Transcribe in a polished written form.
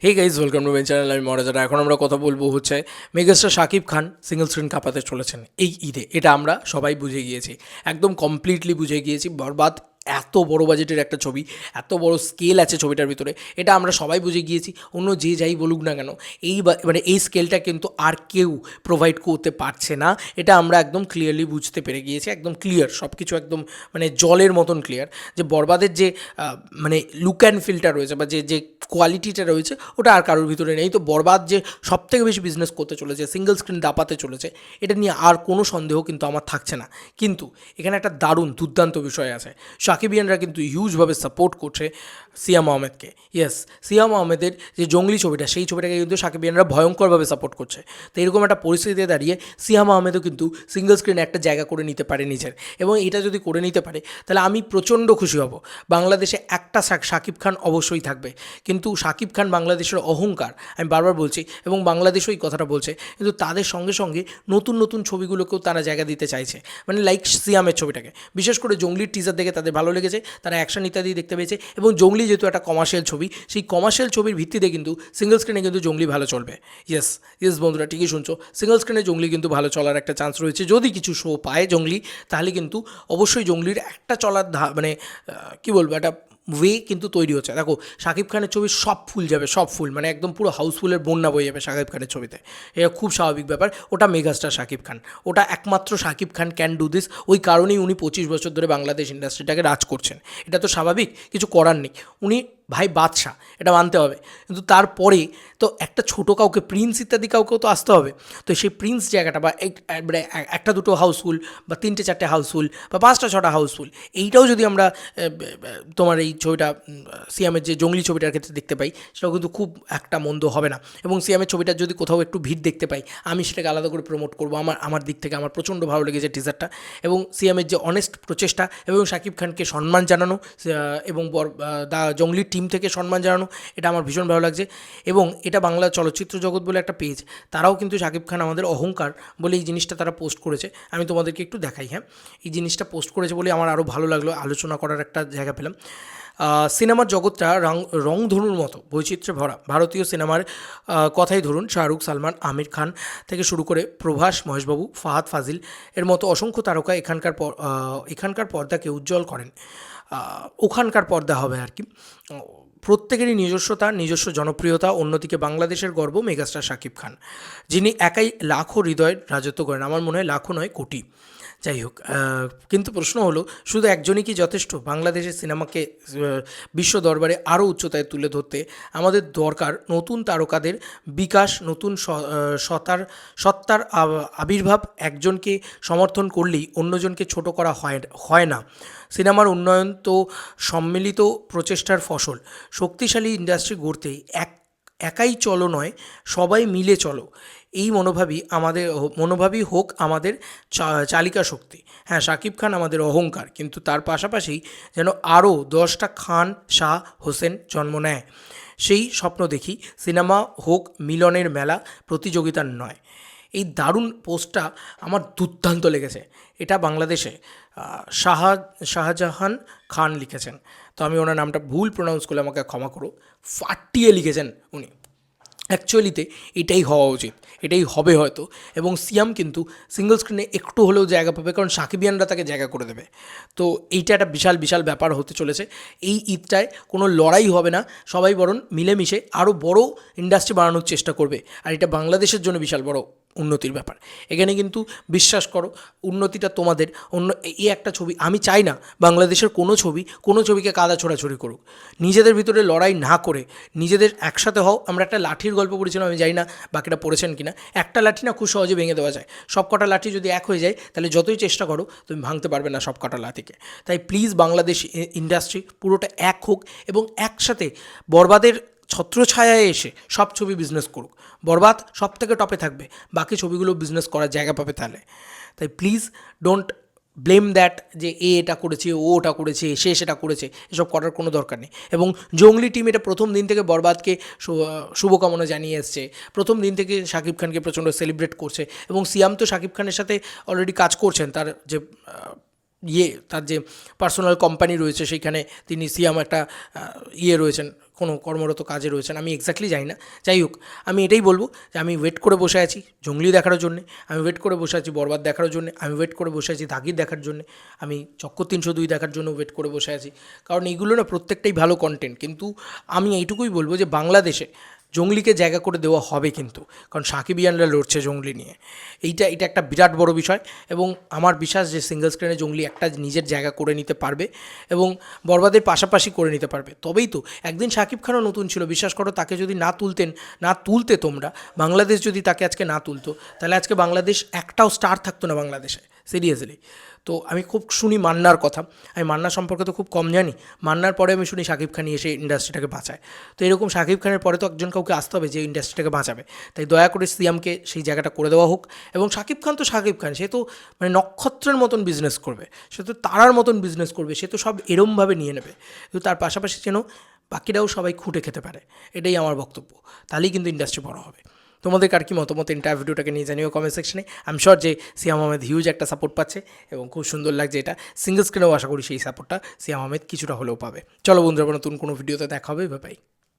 Hey guys, welcome to my channel. আমি মরাজারা। এখন আমরা কথা বলবো হচ্ছে megastar Shakib Khan single screen কাঁপাতে চলেছেন এই ঈদে। এটা আমরা সবাই বুঝে গিয়েছি, একদম কমপ্লিটলি বুঝে গিয়েছি। বরবাদ এত বড় বাজেটের একটা ছবি, এত বড় স্কেল আছে ছবিটার ভিতরে, এটা আমরা সবাই বুঝে গিয়েছি। অন্য যে যাই বলুক না কেন, মানে এই স্কেলটা কিন্তু আর কেউ প্রোভাইড করতে পারছে না। এটা আমরা একদম ক্লিয়ারলি বুঝতে পেরে গিয়েছি, একদম ক্লিয়ার সব কিছু, একদম মানে জলের মতন ক্লিয়ার যে বরবাদের যে মানে লুক অ্যান্ড ফিলটা রয়েছে বা যে যে কোয়ালিটিটা রয়েছে ওটা আর কারোর ভিতরে নেই। তো বরবাদ যে সবথেকে বেশি বিজনেস করতে চলেছে, সিঙ্গেল স্ক্রিন দাপাতে চলেছে, এটা নিয়ে আর কোনো সন্দেহ কিন্তু আমার থাকছে না। কিন্তু এখানে একটা দারুণ দুর্দান্ত বিষয় আছে। সাকিবিয়ানরা কিন্তু হিউজভাবে সাপোর্ট করছে সিয়াম আহমেদকে। ইয়েস, সিয়াম আহমেদের যে জঙ্গলি ছবিটা, সেই ছবিটাকে কিন্তু সাকিবিয়ানরা ভয়ঙ্করভাবে সাপোর্ট করছে। তো এরকম একটা পরিস্থিতিতে দাঁড়িয়ে সিয়াম আহমেদও কিন্তু সিঙ্গেল স্ক্রিনে একটা জায়গা করে নিতে পারে নিজের, এবং এটা যদি করে নিতে পারে তাহলে আমি প্রচণ্ড খুশি হব। বাংলাদেশে একটা শাকিব খান অবশ্যই থাকবে, কিন্তু শাকিব খান বাংলাদেশের অহংকার, আমি বারবার বলছি, এবং বাংলাদেশও এই কথাটা বলছে। কিন্তু তাদের সঙ্গে সঙ্গে নতুন নতুন ছবিগুলোকেও তারা জায়গা দিতে চাইছে, মানে লাইক সিয়ামের ছবিটাকে। বিশেষ করে জঙ্গলির টিজার দেখে তাদের ভালো লেগেছে, তারা অ্যাকশন ইত্যাদি দেখতে পেয়েছে, এবং জঙ্গলি যেহেতু একটা কমার্শিয়াল ছবি, সেই কমার্শিয়াল ছবির ভিত্তিতে কিন্তু সিঙ্গেল স্ক্রিনে কিন্তু জঙ্গলি ভালো চলবে। ইয়েস ইয়েস বন্ধুরা, ঠিকই শুনছো, সিঙ্গেল স্ক্রিনে জঙ্গলি কিন্তু ভালো চলার একটা চান্স রয়েছে। যদি কিছু শো পায় জঙ্গলি, তাহলে কিন্তু অবশ্যই জঙ্গলির একটা চলার মানে কী বলবো, একটা ওয়ে কিন্তু তৈরি হচ্ছে। দেখো, শাকিব খানের ছবি সব ফুল যাবে, সব ফুল, মানে একদম পুরো হাউসফুলের বন্যা বয়ে যাবে শাকিব খানের ছবিতে। এটা খুব স্বাভাবিক ব্যাপার। ওটা মেগাস্টার শাকিব খান, ওটা একমাত্র Shakib Khan can do this. ওই কারণেই উনি 25 বছর ধরে বাংলাদেশ ইন্ডাস্ট্রিটাকে রাজ করছেন। এটা তো স্বাভাবিক, কিছু করার নেই। উনি ভাই বাদশা, এটা মানতে হবে। কিন্তু তারপরে তো একটা ছোটো কাউকে, প্রিন্স ইত্যাদি কাউকেও তো আসতে হবে। তো সেই প্রিন্স জায়গাটা, বা মানে একটা দুটো হাউসফুল, বা তিনটে চারটে হাউসফুল, বা পাঁচটা ছটা হাউসফুল, এইটাও যদি আমরা তোমার এই ছবিটা সিয়ামের যে জঙ্গলি ছবিটার ক্ষেত্রে দেখতে পাই, সেটাও কিন্তু খুব একটা মন্দ হবে না। এবং সিয়ামের ছবিটার যদি কোথাও একটু ভিড় দেখতে পাই, আমি সেটাকে আলাদা করে প্রমোট করবো। আমার দিক থেকে আমার প্রচণ্ড ভালো লেগেছে টিজারটা, এবং সিয়ামের যে অনেস্ট প্রচেষ্টা, এবং শাকিব খানকে সম্মান জানানো, এবং দা জঙ্গলির টিম থেকে সম্মান জানানো, এটা আমার ভীষণ ভালো লাগছে। এবং এটা বাংলা চলচ্চিত্র জগৎ বলে একটা পেজ, তারাও কিন্তু শাকিব খান আমাদের অহংকার বলে এই জিনিসটা তারা পোস্ট করেছে। আমি তোমাদেরকে একটু দেখাই। হ্যাঁ, এই জিনিসটা পোস্ট করেছে বলে আমার আরও ভালো লাগলো, আলোচনা করার একটা জায়গা পেলাম। সিনেমার জগৎটা রংধনুর মতো বৈচিত্র্যে ভরা। ভারতীয় সিনেমার কথাই ধরুন, শাহরুখ, সালমান, আমির খান থেকে শুরু করে প্রভাস, মহেশবাবু, ফাহাদ ফাজিল এর মতো অসংখ্য তারকা এখানকার পর্দাকে উজ্জ্বল করেন। ওখানকার পর্দা হবে আর কি। প্রত্যেকেরই নিজস্বতা, নিজস্ব জনপ্রিয়তা। অন্যদিকে বাংলাদেশের গর্ব মেগাস্টার শাকিব খান, যিনি একাই লাখো হৃদয়ের রাজত্ব করেন। আমার মনে হয় লাখো নয়, কোটি। যাই হোক, কিন্তু প্রশ্ন হলো, শুধু একজনই কি যথেষ্ট? বাংলাদেশের সিনেমাকে বিশ্ব দরবারে আরও উচ্চতায় তুলে ধরতে আমাদের দরকার নতুন তারকাদের বিকাশ, নতুন সত্তার আবির্ভাব। একজনকে সমর্থন করলেই অন্যজনকে ছোট করা হয় না। সিনেমার উন্নয়ন তো সম্মিলিত প্রচেষ্টার ফসল। শক্তিশালী ইন্ডাস্ট্রি গড়তে একাই চলো নয়, সবাই মিলে চলো। এই মনোভাবই হোক আমাদের চালিকা শক্তি। হ্যাঁ, শাকিব খান আমাদের অহংকার, কিন্তু তার পাশাপাশি যেন আরও 10টা খান, শাহ, হোসেন জন্ম নেয়, সেই স্বপ্ন দেখি। সিনেমা হোক মিলনের মেলা, প্রতিযোগিতার নয়। এই দারুণ পোস্টটা আমার দুর্দান্ত লেগেছে। এটা বাংলাদেশে শাহজাহান খান লিখেছেন। তো আমি ওনার নামটা ভুল প্রোনাউন্স করলে আমাকে ক্ষমা করো। ফাটিয়ে লিখেছেন উনি। অ্যাকচুয়ালিতে এটাই হওয়া উচিত, এটাই হবে হয়তো। এবং সিয়াম কিন্তু সিঙ্গল স্ক্রিনে একটু হলেও জায়গা পাবে, কারণ সাকিবিয়ানরা তাকে জায়গা করে দেবে। তো এইটা একটা বিশাল বিশাল ব্যাপার হতে চলেছে। এই ঈদটায় কোনো লড়াই হবে না, সবাই বরং মিলেমিশে আরও বড় ইন্ডাস্ট্রি বানানোর চেষ্টা করবে। আর এটা বাংলাদেশের জন্য বিশাল বড় উন্নতির ব্যাপার। এখানে কিন্তু বিশ্বাস করো, উন্নতিটা তোমাদের। এই একটা ছবি, আমি চাই না বাংলাদেশের কোনো ছবিকে কাদা ছোড়াছড়ি করুক। নিজেদের ভিতরে লড়াই না করে নিজেদের একসাথে হও। আমরা একটা লাঠির গল্প পড়েছিলাম, আমি জানি না বাকিটা পড়েছেন কিনা। একটা লাঠি না খুব সহজে ভেঙে দেওয়া যায়, সব কটা লাঠি যদি এক হয়ে যায় তাহলে যতই চেষ্টা করো তুমি ভাঙতে পারবে না সব কটা লাঠিকে। তাই প্লিজ, বাংলাদেশ ইন্ডাস্ট্রি পুরোটা এক হোক, এবং একসাথে বরবাদের ছত্রছায়ায় এসে সব ছবি বিজনেস করুক। বরবাদ সব থেকে টপে থাকবে, বাকি ছবিগুলো বিজনেস করার জায়গা পাবে তাহলে। তাই প্লিজ ডোন্ট ব্লেম দ্যাট যে এটা করেছে, ও ওটা করেছে, সে সেটা করেছে, এসব করার কোনো দরকার নেই। এবং জঙ্গলি টিম এটা প্রথম দিন থেকে বরবাদকে শুভকামনা জানিয়ে এসছে, প্রথম দিন থেকে শাকিব খানকে প্রচণ্ড সেলিব্রেট করছে। এবং সিয়াম তো শাকিব খানের সাথে অলরেডি কাজ করছেন, তার যে তার যে পার্সোনাল কোম্পানি রয়েছে সেইখানে তিনি সিয়াম একটা রয়েছেন, কোনো কর্মরত কাজে রয়েছেন, আমি এক্স্যাক্টলি জানি না। যাই হোক, আমি এটাই বলবো যে আমি ওয়েট করে বসে আছি জঙ্গলি দেখার জন্যে, আমি ওয়েট করে বসে আছি বরবাদ দেখার জন্যে, আমি ওয়েট করে বসে আছি দাগির দেখার জন্যে, আমি চক্কর 302 দেখার জন্য ওয়েট করে বসে আছি। কারণ এইগুলো না প্রত্যেকটাই ভালো কন্টেন্ট, কিন্তু আমি এইটুকুই বলবো যে বাংলাদেশে জঙ্গলিকে জায়গা করে দেওয়া হবে কিন্তু, কারণ সাকিবিয়ানরা লড়ছে জঙ্গলি নিয়ে। এটা একটা বিরাট বড় বিষয়, এবং আমার বিশ্বাস যে সিঙ্গল স্ক্রিনে জঙ্গলি একটা নিজের জায়গা করে নিতে পারবে এবং বরবাদের পাশাপাশি করে নিতে পারবে। তবেই তো, একদিন শাকিব খানও নতুন ছিল, বিশ্বাস করো, তাকে যদি না তুলতে তোমরা, বাংলাদেশ যদি তাকে আজকে না তুলতো, তাহলে আজকে বাংলাদেশ একটাও স্টার থাকতো না বাংলাদেশে, সিরিয়াসলি। তো আমি খুব শুনি মান্নার কথা, আমি মান্না সম্পর্কে তো খুব কম জানি, মান্নার পরে আমি শুনি শাকিব খানই এসে ইন্ডাস্ট্রিটাকে বাঁচায়। তো এরকম শাকিব খানের পরে তো একজন কাউকে আসতে হবে যে ইন্ডাস্ট্রিটাকে বাঁচাবে। তাই দয়া করে সিয়ামকে সেই জায়গাটা করে দেওয়া হোক। এবং শাকিব খান তো শাকিব খান, সে তো মানে নক্ষত্রের মতন বিজনেস করবে, সে তো তারার মতন বিজনেস করবে, সে তো সব এরমভাবে নিয়ে নেবে। কিন্তু তার পাশাপাশি যেন বাকিরাও সবাই খুঁটে খেতে পারে, এটাই আমার বক্তব্য। তাহলেই কিন্তু ইন্ডাস্ট্রি বড় হবে। তোমাদের কার কি মতামত এন্টায়ার ভিডিওটাকে নিয়ে জানিও কমেন্ট সেকশনে। আই এম শিওর যে সিয়াম আহমেদ হিউজ একটা সাপোর্ট পাচ্ছে এবং খুব সুন্দর লাগছে এটা। সিঙ্গল স্ক্রিনেও আশা করি সেই সাপোর্টটা সিয়াম আহমেদ কিছুটা হলেও পাবে। চলো বন্ধুরা, নতুন কোনো ভিডিওতে দেখা হবে, বাই বাই।